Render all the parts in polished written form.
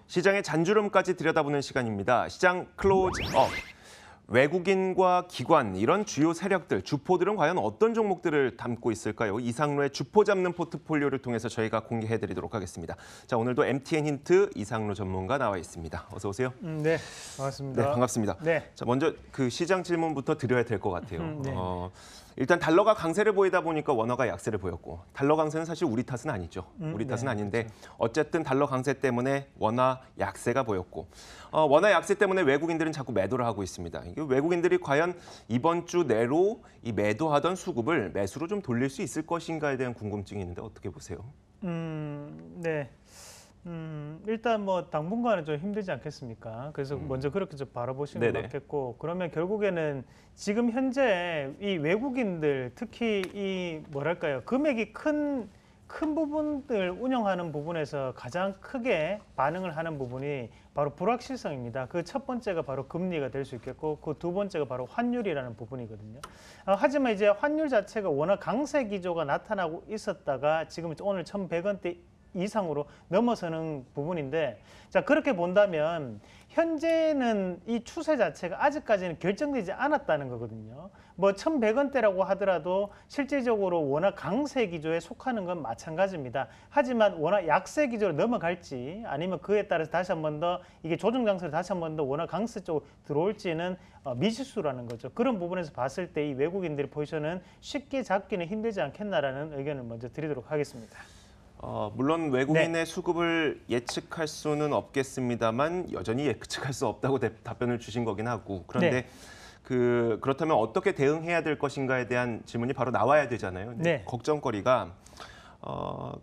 시장의 잔주름까지 들여다보는 시간입니다. 시장 클로즈업. 외국인과 기관, 이런 주요 세력들, 주포들은 과연 어떤 종목들을 담고 있을까요? 이상로의 주포 잡는 포트폴리오를 통해서 저희가 공개해드리도록 하겠습니다. 자, 오늘도 MTN 힌트 이상로 전문가 나와 있습니다. 어서 오세요. 네, 반갑습니다. 네, 반갑습니다. 네. 자, 먼저 그 시장 질문부터 드려야 될 것 같아요. 네. 일단 달러가 강세를 보이다 보니까 원화가 약세를 보였고, 달러 강세는 사실 우리 탓은 아니죠. 우리 탓은 네, 아닌데 그렇죠. 어쨌든 달러 강세 때문에 원화 약세가 보였고, 원화 약세 때문에 외국인들은 자꾸 매도를 하고 있습니다. 이게 외국인들이 과연 이번 주 내로 이 매도하던 수급을 매수로 좀 돌릴 수 있을 것인가에 대한 궁금증이 있는데 어떻게 보세요? 네. 일단 뭐 당분간은 좀 힘들지 않겠습니까? 그래서 먼저 그렇게 좀 바라보시는 게 네네. 맞겠고, 그러면 결국에는 지금 현재 이 외국인들, 특히 이 뭐랄까요, 금액이 큰 부분들 운영하는 부분에서 가장 크게 반응을 하는 부분이 바로 불확실성입니다. 그 첫 번째가 바로 금리가 될 수 있겠고, 그 두 번째가 바로 환율이라는 부분이거든요. 하지만 이제 환율 자체가 워낙 강세 기조가 나타나고 있었다가 지금 오늘 1,100원대 이상으로 넘어서는 부분인데, 자, 그렇게 본다면 현재는 이 추세 자체가 아직까지는 결정되지 않았다는 거거든요. 뭐 1,100원대라고 하더라도 실질적으로 워낙 강세 기조에 속하는 건 마찬가지입니다. 하지만 워낙 약세 기조로 넘어갈지 아니면 그에 따라서 다시 한 번 더 이게 조정 장세로 다시 한 번 더 워낙 강세 쪽으로 들어올지는 미지수라는 거죠. 그런 부분에서 봤을 때 이 외국인들의 포지션은 쉽게 잡기는 힘들지 않겠나라는 의견을 먼저 드리도록 하겠습니다. 물론 외국인의 네. 수급을 예측할 수는 없겠습니다만 여전히 예측할 수 없다고 답변을 주신 거긴 하고, 그런데 네. 그렇다면 어떻게 대응해야 될 것인가에 대한 질문이 바로 나와야 되잖아요. 네. 걱정거리가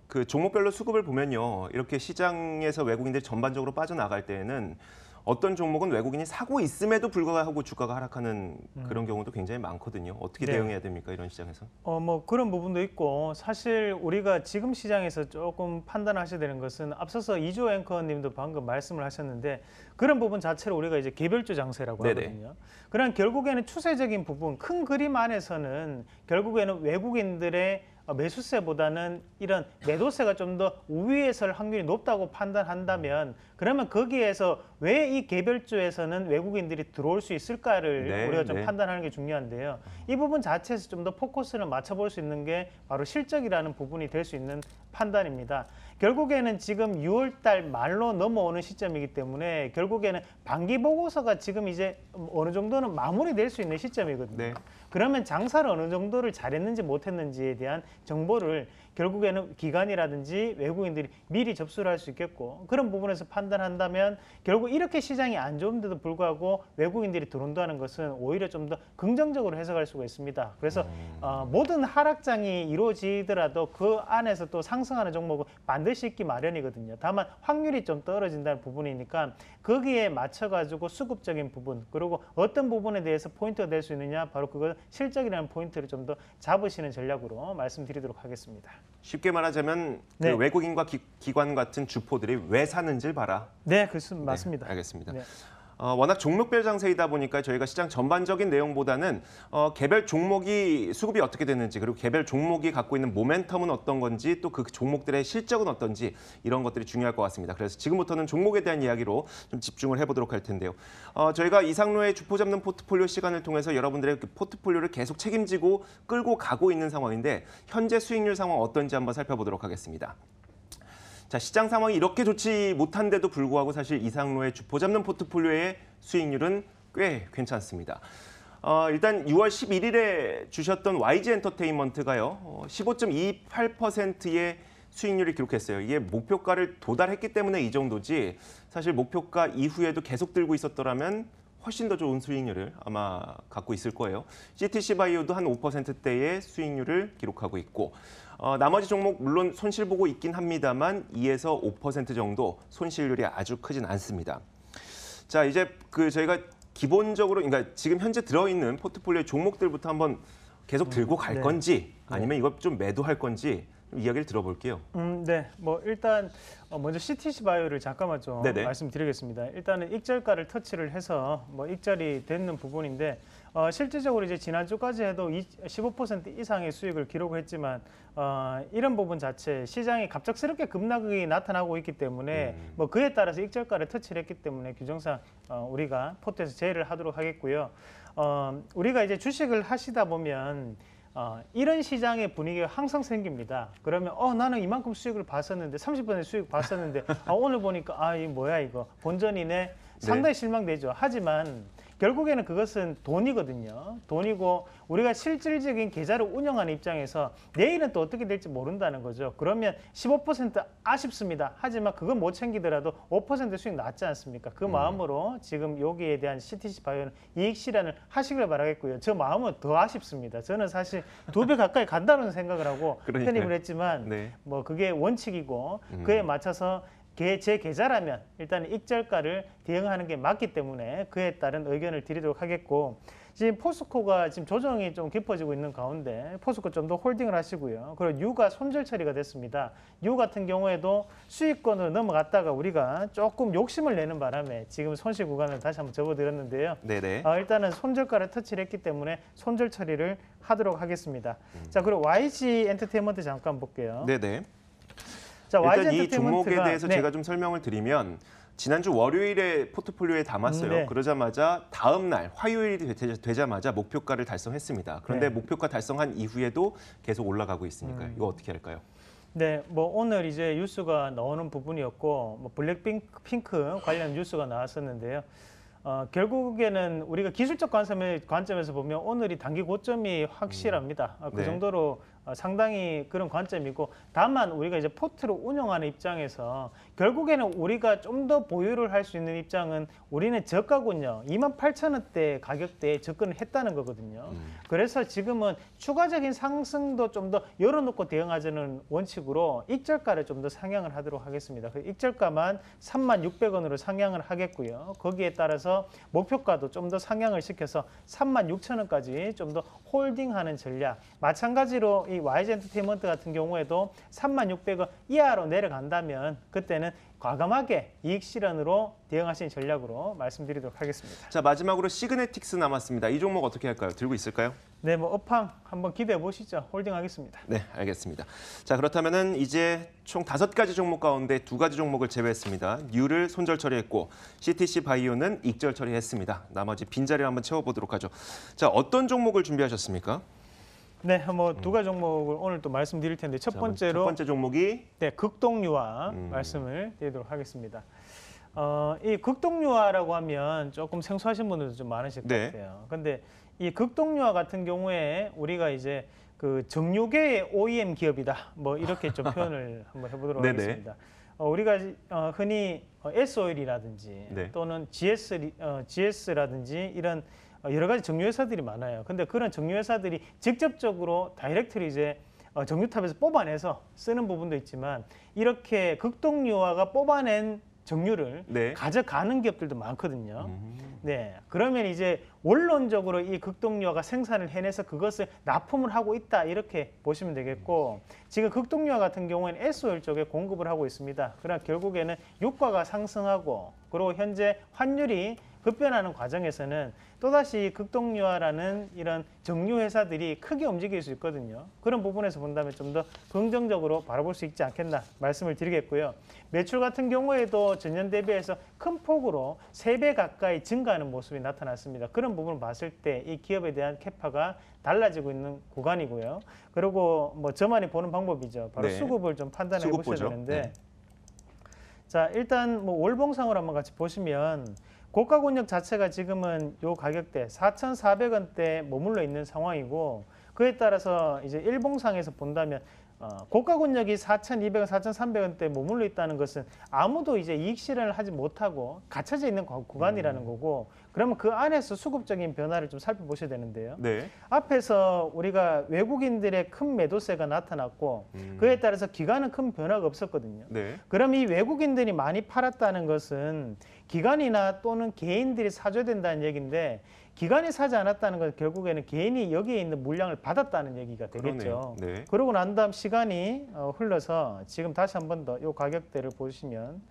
그 종목별로 수급을 보면요, 이렇게 시장에서 외국인들이 전반적으로 빠져나갈 때에는 어떤 종목은 외국인이 사고 있음에도 불구하고 주가가 하락하는 그런 경우도 굉장히 많거든요. 어떻게 네. 대응해야 됩니까, 이런 시장에서? 뭐 그런 부분도 있고, 사실 우리가 지금 시장에서 조금 판단하셔야 되는 것은 앞서서 이조 앵커님도 방금 말씀을 하셨는데, 그런 부분 자체를 우리가 이제 개별주 장세라고 네네. 하거든요. 그럼 결국에는 추세적인 부분, 큰 그림 안에서는 결국에는 외국인들의 매수세보다는 이런 매도세가 좀 더 우위에 설 확률이 높다고 판단한다면, 그러면 거기에서 왜 이 개별주에서는 외국인들이 들어올 수 있을까를 네, 우리가 좀 네. 판단하는 게 중요한데요. 이 부분 자체에서 좀 더 포커스를 맞춰볼 수 있는 게 바로 실적이라는 부분이 될 수 있는 판단입니다. 결국에는 지금 6월 달 말로 넘어오는 시점이기 때문에 결국에는 반기 보고서가 지금 이제 어느 정도는 마무리될 수 있는 시점이거든요. 네. 그러면 장사를 어느 정도를 잘했는지 못했는지에 대한 정보를 결국에는 기관이라든지 외국인들이 미리 접수를 할 수 있겠고, 그런 부분에서 판단한다면 결국 이렇게 시장이 안 좋은데도 불구하고 외국인들이 들어온다는 것은 오히려 좀 더 긍정적으로 해석할 수가 있습니다. 그래서 모든 하락장이 이루어지더라도 그 안에서 또 상승하는 종목은 반드시 있기 마련이거든요. 다만 확률이 좀 떨어진다는 부분이니까 거기에 맞춰가지고 수급적인 부분, 그리고 어떤 부분에 대해서 포인트가 될 수 있느냐, 바로 그거 실적이라는 포인트를 좀 더 잡으시는 전략으로 말씀드리도록 하겠습니다. 쉽게 말하자면 네. 그 외국인과 기관 같은 주포들이 왜 사는지를 봐라. 네, 그렇습니다. 맞습니다. 네, 알겠습니다. 네. 워낙 종목별 장세이다 보니까 저희가 시장 전반적인 내용보다는 개별 종목이 수급이 어떻게 되는지, 그리고 개별 종목이 갖고 있는 모멘텀은 어떤 건지, 또 그 종목들의 실적은 어떤지, 이런 것들이 중요할 것 같습니다. 그래서 지금부터는 종목에 대한 이야기로 좀 집중을 해보도록 할 텐데요. 저희가 이상로의 주포 잡는 포트폴리오 시간을 통해서 여러분들의 그 포트폴리오를 계속 책임지고 끌고 가고 있는 상황인데, 현재 수익률 상황 어떤지 한번 살펴보도록 하겠습니다. 자, 시장 상황이 이렇게 좋지 못한데도 불구하고 사실 이상로의 주포 잡는 포트폴리오의 수익률은 꽤 괜찮습니다. 일단 6월 11일에 주셨던 YG 엔터테인먼트가요, 15.28%의 수익률을 기록했어요. 이게 목표가를 도달했기 때문에 이 정도지, 사실 목표가 이후에도 계속 들고 있었더라면 훨씬 더 좋은 수익률을 아마 갖고 있을 거예요. CTC 바이오도 한 5%대의 수익률을 기록하고 있고, 나머지 종목 물론 손실 보고 있긴 합니다만 2에서 5% 정도 손실률이 아주 크진 않습니다. 자, 이제 저희가 기본적으로, 그러니까 지금 현재 들어있는 포트폴리오 종목들부터 한번 계속 들고 갈 네. 건지, 아니면 이거 좀 매도할 건지 이야기를 들어볼게요. 네. 뭐 일단 먼저 CTC 바이오를 잠깐만 좀 네네. 말씀드리겠습니다. 일단은 익절가를 터치를 해서 뭐 익절이 되는 부분인데 실질적으로 이제 지난주까지 해도 15% 이상의 수익을 기록했지만 이런 부분 자체 시장이 갑작스럽게 급락이 나타나고 있기 때문에 뭐 그에 따라서 익절가를 터치를 했기 때문에 규정상 우리가 포트에서 제외를 하도록 하겠고요. 우리가 이제 주식을 하시다 보면 이런 시장의 분위기가 항상 생깁니다. 그러면 나는 이만큼 수익을 봤었는데 30% 수익 봤었는데 오늘 보니까 이 뭐야 이거 본전이네. 상당히 실망되죠. 하지만 결국에는 그것은 돈이거든요. 돈이고 우리가 실질적인 계좌를 운영하는 입장에서 내일은 또 어떻게 될지 모른다는 거죠. 그러면 15% 아쉽습니다. 하지만 그건 못 챙기더라도 5% 수익 났지 않습니까? 그 마음으로 지금 여기에 대한 CTC 바이오는 이익 실현을 하시길 바라겠고요. 저 마음은 더 아쉽습니다. 저는 사실 2배 가까이 간다는 생각을 하고 편입을 했지만 네. 뭐 그게 원칙이고 그에 맞춰서 제 계좌라면 일단 익절가를 대응하는 게 맞기 때문에 그에 따른 의견을 드리도록 하겠고, 지금 포스코가 지금 조정이 좀 깊어지고 있는 가운데 포스코 좀 더 홀딩을 하시고요. 그리고 유가 손절 처리가 됐습니다. 유 같은 경우에도 수익권으로 넘어갔다가 우리가 조금 욕심을 내는 바람에 지금 손실 구간을 다시 한번 접어들었는데요. 네네. 일단은 손절가를 터치를 했기 때문에 손절 처리를 하도록 하겠습니다. 자, 그리고 YG 엔터테인먼트 잠깐 볼게요. 네네. 자, 일단 YG 이 종목에 엔터테인먼트가 대해서 네. 제가 좀 설명을 드리면 지난주 월요일에 포트폴리오에 담았어요. 네. 그러자마자 다음 날 화요일이 되자마자 목표가를 달성했습니다. 그런데 네. 목표가 달성한 이후에도 계속 올라가고 있으니까요. 이거 어떻게 할까요? 네, 뭐 오늘 이제 뉴스가 나오는 부분이었고 뭐 블랙핑크 관련 뉴스가 나왔었는데요. 결국에는 우리가 기술적 관점에서 보면 오늘이 단기 고점이 확실합니다. 그 네. 정도로 상당히 그런 관점이고, 다만 우리가 이제 포트로 운영하는 입장에서 결국에는 우리가 좀 더 보유를 할 수 있는 입장은 우리는 저가군요. 28,000원대 가격대에 접근을 했다는 거거든요. 그래서 지금은 추가적인 상승도 좀 더 열어놓고 대응하자는 원칙으로 익절가를 좀 더 상향을 하도록 하겠습니다. 그 익절가만 36,600원으로 상향을 하겠고요. 거기에 따라서 목표가도 좀 더 상향을 시켜서 36,000원까지 좀 더 홀딩하는 전략. 마찬가지로 이 YG 엔터테인먼트 같은 경우에도 36,600원 이하로 내려간다면 그때는 과감하게 이익 실현으로 대응하시는 전략으로 말씀드리도록 하겠습니다. 자, 마지막으로 시그네틱스 남았습니다. 이 종목 어떻게 할까요? 들고 있을까요? 네, 뭐 업황 한번 기대해 보시죠. 홀딩하겠습니다. 네, 알겠습니다. 자, 그렇다면은 이제 총 5가지 종목 가운데 2가지 종목을 제외했습니다. 뉴를 손절 처리했고 CTC 바이오는 익절 처리했습니다. 나머지 빈자리를 한번 채워보도록 하죠. 자, 어떤 종목을 준비하셨습니까? 네, 뭐 두 가지 종목을 오늘 또 말씀드릴 텐데 첫 번째로 첫 번째 종목이 네, 극동유화 말씀을 드리도록 하겠습니다. 이 극동유화라고 하면 조금 생소하신 분들도 좀 많으실 것 네. 같아요. 근데 이 극동유화 같은 경우에 우리가 이제 그 정유계의 OEM 기업이다. 뭐 이렇게 좀 표현을 한번 해보도록 네네. 하겠습니다. 우리가 흔히 S-오일이라든지 네. 또는 GS라든지 이런 여러 가지 정유회사들이 많아요. 근데 그런 정유회사들이 직접적으로 다이렉트리 이제 정유탑에서 뽑아내서 쓰는 부분도 있지만 이렇게 극동유화가 뽑아낸 정유를 네. 가져가는 기업들도 많거든요. 네, 그러면 이제 원론적으로 이 극동유화가 생산을 해내서 그것을 납품을 하고 있다 이렇게 보시면 되겠고, 지금 극동유화 같은 경우에는 S-오일 쪽에 공급을 하고 있습니다. 그러나 결국에는 유가가 상승하고 그리고 현재 환율이 급변하는 과정에서는 또다시 극동유화라는 이런 정유 회사들이 크게 움직일 수 있거든요. 그런 부분에서 본다면 좀 더 긍정적으로 바라볼 수 있지 않겠나 말씀을 드리겠고요. 매출 같은 경우에도 전년 대비해서 큰 폭으로 3배 가까이 증가하는 모습이 나타났습니다. 그런 부분을 봤을 때 이 기업에 대한 캐파가 달라지고 있는 구간이고요. 그리고 뭐 저만이 보는 방법이죠. 바로 네. 수급을 좀 판단해 수급 보셔야 보죠. 되는데 네. 자, 일단 뭐 월봉상으로 한번 같이 보시면 고가 권역 자체가 지금은 요 가격대 4,400원대에 머물러 있는 상황이고, 그에 따라서 이제 일봉상에서 본다면 고가 권역이 4,200원, 4,300원대에 머물러 있다는 것은 아무도 이제 이익 실현을 하지 못하고 갇혀져 있는 구간이라는 거고, 그러면 그 안에서 수급적인 변화를 좀 살펴보셔야 되는데요. 네. 앞에서 우리가 외국인들의 큰 매도세가 나타났고 그에 따라서 기관은 큰 변화가 없었거든요. 네. 그럼 이 외국인들이 많이 팔았다는 것은 기관이나 또는 개인들이 사줘야 된다는 얘기인데, 기관이 사지 않았다는 건 결국에는 개인이 여기에 있는 물량을 받았다는 얘기가 되겠죠. 그러네요. 네. 그러고 난 다음 시간이 흘러서 지금 다시 한 번 더 이 가격대를 보시면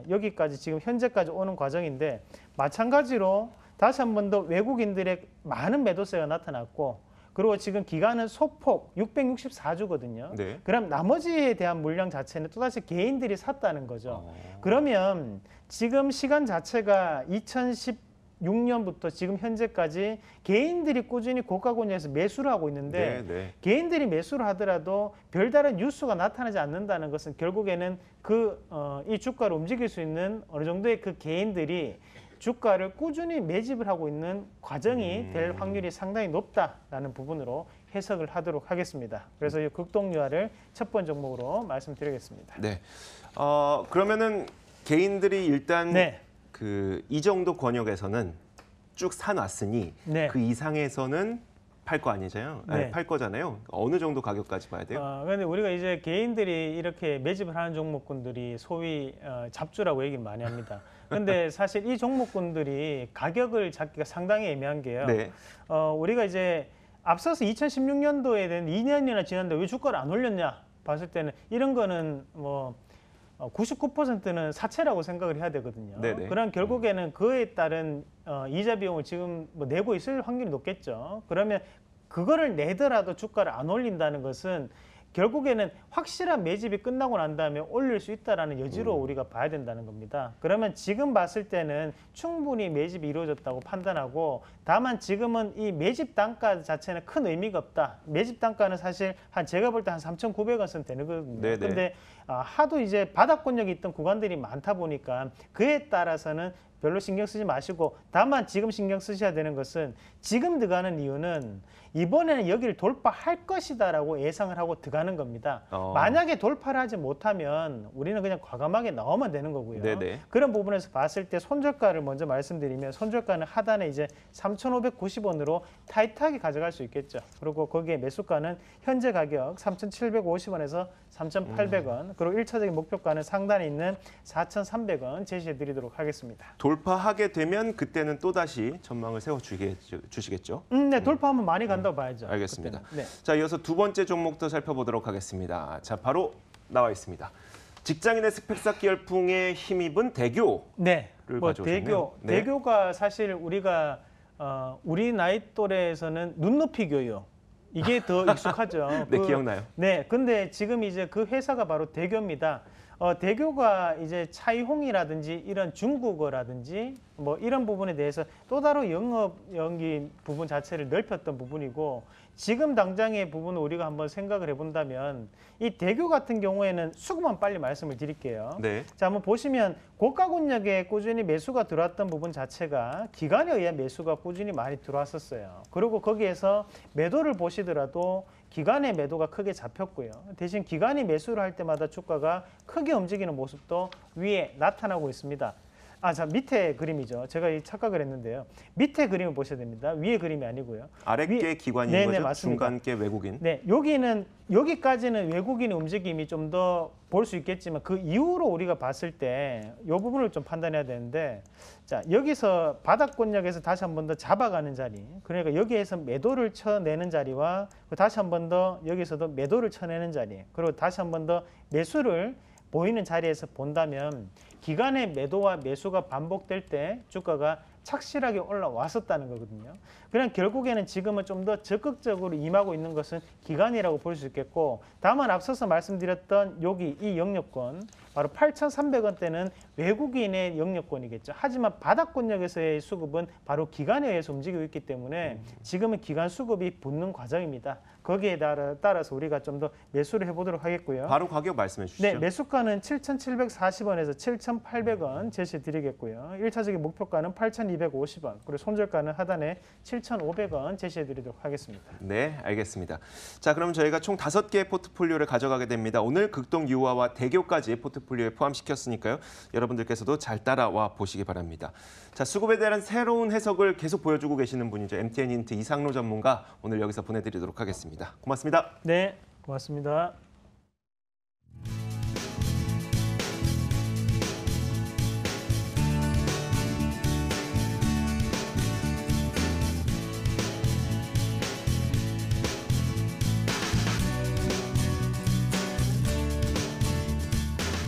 여기까지 지금 현재까지 오는 과정인데 마찬가지로 다시 한 번 더 외국인들의 많은 매도세가 나타났고 그리고 지금 기간은 소폭 664주거든요. 네. 그럼 나머지에 대한 물량 자체는 또다시 개인들이 샀다는 거죠. 그러면 지금 시간 자체가 2016년부터 지금 현재까지 개인들이 꾸준히 고가 권역에서 매수를 하고 있는데 네, 네. 개인들이 매수를 하더라도 별다른 뉴스가 나타나지 않는다는 것은 결국에는 이 주가를 움직일 수 있는 어느 정도의 그 개인들이 주가를 꾸준히 매집을 하고 있는 과정이 될 확률이 상당히 높다라는 부분으로 해석을 하도록 하겠습니다. 그래서 이 극동유화를 첫 번째 종목으로 말씀드리겠습니다. 네. 그러면은 개인들이 일단 네. 이 정도 권역에서는 쭉 사놨으니 네. 그 이상에서는 팔 거 아니잖아요. 네. 아니, 팔 거잖아요. 어느 정도 가격까지 봐야 돼요? 그런데 우리가 이제 개인들이 이렇게 매집을 하는 종목군들이 소위 잡주라고 얘기를 많이 합니다. 근데 사실 이 종목군들이 가격을 잡기가 상당히 애매한 게요. 네. 우리가 이제 앞서서 2016년도에 된 2년이나 지났는데 왜 주가를 안 올렸냐 봤을 때는 이런 거는 뭐 99%는 사채라고 생각을 해야 되거든요. 네네. 그럼 결국에는 그에 따른 이자 비용을 지금 뭐 내고 있을 확률이 높겠죠. 그러면 그거를 내더라도 주가를 안 올린다는 것은 결국에는 확실한 매집이 끝나고 난 다음에 올릴 수 있다는 여지로 우리가 봐야 된다는 겁니다. 그러면 지금 봤을 때는 충분히 매집이 이루어졌다고 판단하고 다만 지금은 이 매집 단가 자체는 큰 의미가 없다. 매집 단가는 사실 제가 볼 때 한 3,900원 선 되는 거거든요. 네네. 근데 하도 이제 바닥권역이 있던 구간들이 많다 보니까 그에 따라서는 별로 신경 쓰지 마시고 다만 지금 신경 쓰셔야 되는 것은 지금 들어가는 이유는 이번에는 여기를 돌파할 것이다라고 예상을 하고 들어가는 겁니다. 만약에 돌파를 하지 못하면 우리는 그냥 과감하게 나오면 되는 거고요. 네네. 그런 부분에서 봤을 때 손절가를 먼저 말씀드리면 손절가는 하단에 이제 3,590원으로 타이트하게 가져갈 수 있겠죠. 그리고 거기에 매수가는 현재 가격 3,750원에서 3,800원 그리고 1차적인 목표가는 상단에 있는 4,300원 제시해 드리도록 하겠습니다. 돌파하게 되면 그때는 또다시 전망을 세워주시겠죠? 네, 돌파하면 많이 간다고 봐야죠. 알겠습니다. 그때는. 네. 자, 이어서 두 번째 종목도 살펴보도록 하겠습니다. 자, 바로 나와 있습니다. 직장인의 스펙 쌓기 열풍에 힘입은 대교를 네, 가져오셨네요. 네. 대교가 사실 우리가 우리 나이 또래에서는 눈높이 교육 이게 더 익숙하죠. 네, 기억나요. 네, 근데 지금 이제 그 회사가 바로 대교입니다. 대교가 이제 차이홍이라든지 이런 중국어라든지 뭐 이런 부분에 대해서 또 다른 영업 연기 부분 자체를 넓혔던 부분이고 지금 당장의 부분을 우리가 한번 생각을 해본다면 이 대교 같은 경우에는 수급만 빨리 말씀을 드릴게요. 네. 자, 한번 보시면 고가 권역에 꾸준히 매수가 들어왔던 부분 자체가 기관에 의한 매수가 꾸준히 많이 들어왔었어요. 그리고 거기에서 매도를 보시더라도 기관의 매도가 크게 잡혔고요. 대신 기관이 매수를 할 때마다 주가가 크게 움직이는 모습도 위에 나타나고 있습니다. 자, 밑에 그림이죠. 제가 이 착각을 했는데요. 밑에 그림을 보셔야 됩니다. 위에 그림이 아니고요. 아랫게 기관인 네네, 거죠? 맞습니다. 중간게 외국인? 네, 여기까지는 외국인의 움직임이 좀 더 볼 수 있겠지만 그 이후로 우리가 봤을 때 이 부분을 좀 판단해야 되는데 자, 여기서 바닥권역에서 다시 한 번 더 잡아가는 자리 그러니까 여기에서 매도를 쳐내는 자리와 다시 한 번 더 여기서도 매도를 쳐내는 자리 그리고 다시 한 번 더 매수를 보이는 자리에서 본다면 기간의 매도와 매수가 반복될 때 주가가 착실하게 올라왔었다는 거거든요. 그냥 결국에는 지금은 좀 더 적극적으로 임하고 있는 것은 기간이라고 볼 수 있겠고 다만 앞서서 말씀드렸던 여기 이 영역권 바로 8,300원대는 외국인의 영역권이겠죠. 하지만 바닥권역에서의 수급은 바로 기간에 의해서 움직이고 있기 때문에 지금은 기간 수급이 붙는 과정입니다. 거기에 따라서 우리가 좀 더 매수를 해보도록 하겠고요. 바로 가격 말씀해 주시죠. 네, 매수가는 7,740원에서 7,800원 제시해 드리겠고요. 1차적인 목표가는 8,250원, 그리고 손절가는 하단에 7,500원 제시해 드리도록 하겠습니다. 네, 알겠습니다. 자, 그럼 저희가 총 5개의 포트폴리오를 가져가게 됩니다. 오늘 극동 유화와 대교까지 포트폴리오에 포함시켰으니까요. 여러분들께서도 잘 따라와 보시기 바랍니다. 자, 수급에 대한 새로운 해석을 계속 보여주고 계시는 분이죠. MTN 인트 이상로 전문가 오늘 여기서 보내드리도록 하겠습니다. 고맙습니다. 네, 고맙습니다.